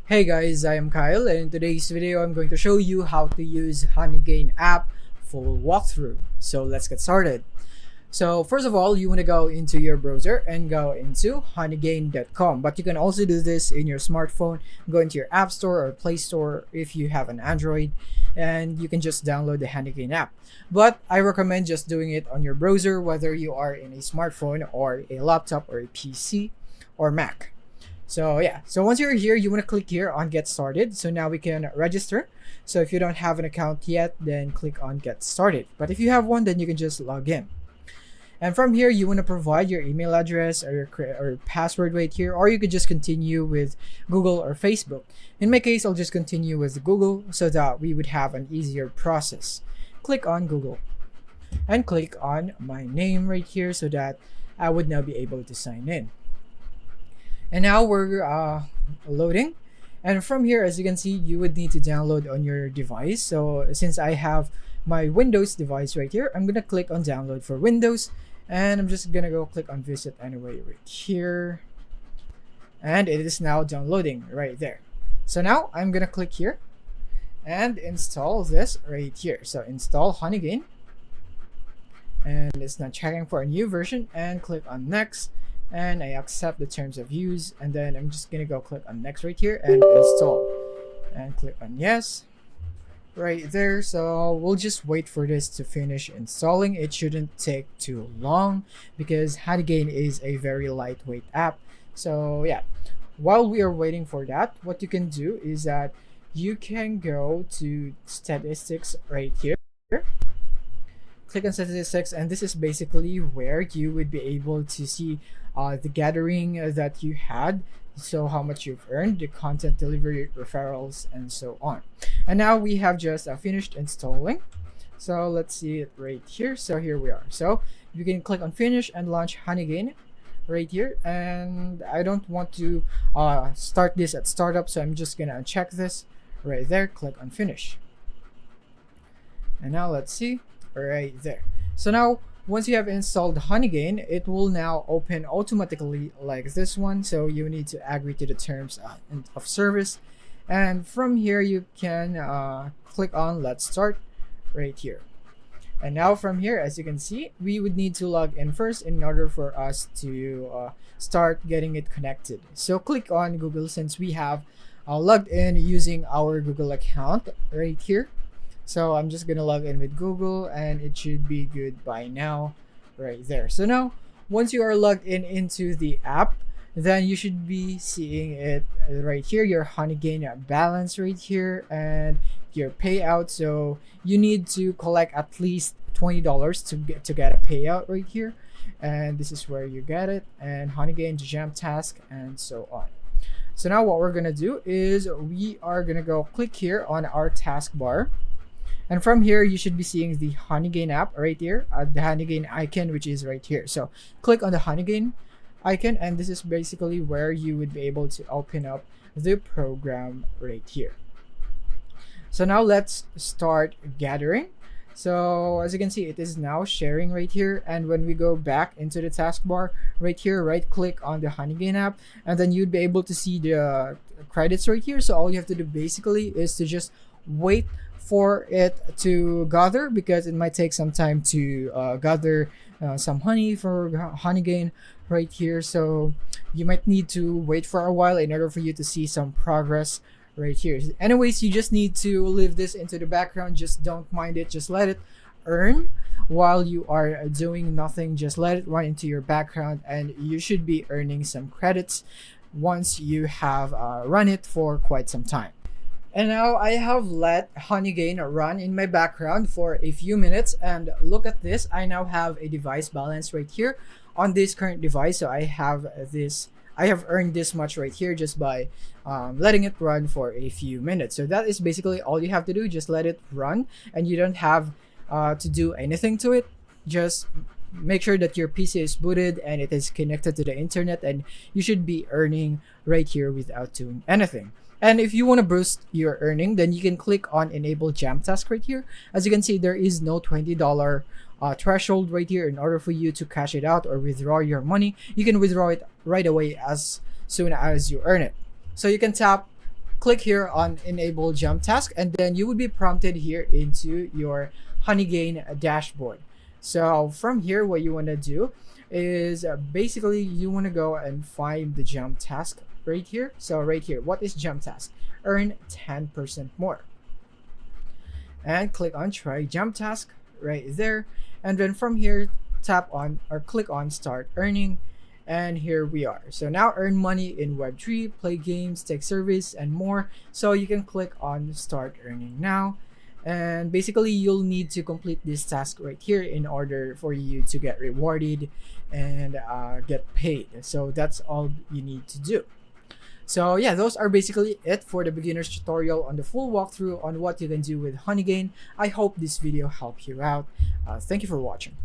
Hey guys, I am Kyle, and in today's video I'm going to show you how to use Honeygain app full walkthrough. So let's get started. So first of all, you want to go into your browser and go into honeygain.com, but you can also do this in your smartphone. Go into your app store or play store if you have an Android, and you can just download the Honeygain app. But I recommend just doing it on your browser, whether you are in a smartphone or a laptop or a PC or Mac. So yeah, so once you're here, you want to click here on get started. So now we can register. So if you don't have an account yet, then click on get started. But if you have one, then you can just log in. And from here, you want to provide your email address or your password right here, or you could just continue with Google or Facebook. In my case, I'll just continue with Google so that we would have an easier process. Click on Google and click on my name right here so that I would now be able to sign in. And now we're loading. And from here, as you can see, you would need to download on your device. So since I have my Windows device right here, I'm going to click on download for Windows. And I'm just going to go click on visit anyway right here. And it is now downloading right there. So now I'm going to click here and install this right here. So install Honeygain. And it's not checking for a new version, and click on next. And I accept the terms of use, and then I'm just gonna go click on next right here and install and click on yes right there. So we'll just wait for this to finish installing. It shouldn't take too long because Honeygain is a very lightweight app. So yeah, while we are waiting for that, what you can do is that you can go to statistics right here. Click on statistics, and this is basically where you would be able to see the gathering that you had, so how much you've earned, the content delivery, referrals, and so on. And now we have just finished installing. So let's see it right here. So here we are. So you can click on finish and launch Honeygain right here. And I don't want to start this at startup, so I'm just gonna uncheck this right there. Click on finish. And now let's see right there. So now once you have installed Honeygain, it will now open automatically like this one. So you need to agree to the terms of service, and from here you can click on let's start right here. And now from here, as you can see, we would need to log in first in order for us to start getting it connected. So click on Google since we have logged in using our Google account right here. So I'm just gonna log in with Google, and it should be good by now right there. So now once you are logged in into the app, then you should be seeing it right here, your Honeygain balance right here and your payout. So you need to collect at least $20 to get a payout right here, and this is where you get it, and Honeygain, jam task, and so on. So now what we're gonna do is we are gonna go click here on our taskbar. And from here, you should be seeing the Honeygain app right here, the Honeygain icon, which is right here. So click on the Honeygain icon, and this is basically where you would be able to open up the program right here. So now let's start gathering. So as you can see, it is now sharing right here. And when we go back into the taskbar right here, right click on the Honeygain app, and then you'd be able to see the credits right here. So all you have to do basically is to just wait for it to gather, because it might take some time to gather some honey for Honeygain right here. So you might need to wait for a while in order for you to see some progress right here. Anyways, you just need to leave this into the background. Just don't mind it. Just let it earn while you are doing nothing. Just let it run into your background, and you should be earning some credits once you have run it for quite some time. And now I have let Honeygain run in my background for a few minutes, and look at this. I now have a device balance right here on this current device. So I have earned this much right here just by letting it run for a few minutes. So that is basically all you have to do. Just let it run, and you don't have to do anything to it. Just make sure that your PC is booted and it is connected to the internet, and you should be earning right here without doing anything. And if you want to boost your earning, then you can click on enable jam task right here. As you can see, there is no $20 threshold right here. In order for you to cash it out or withdraw your money, you can withdraw it right away as soon as you earn it. So you can tap click here on enable jump task, and then you would be prompted here into your Honeygain dashboard. So from here, what you want to do is basically you want to go and find the jump task right here. So right here, what is jump task? Earn 10% more. And click on try jump task right there. And then from here, tap on or click on start earning. And here we are. So now earn money in Web3, play games, take service, and more. So you can click on start earning now. And basically you'll need to complete this task right here in order for you to get rewarded and get paid. So that's all you need to do. So yeah, those are basically it for the beginner's tutorial on the full walkthrough on what you can do with Honeygain. I hope this video helped you out. Thank you for watching.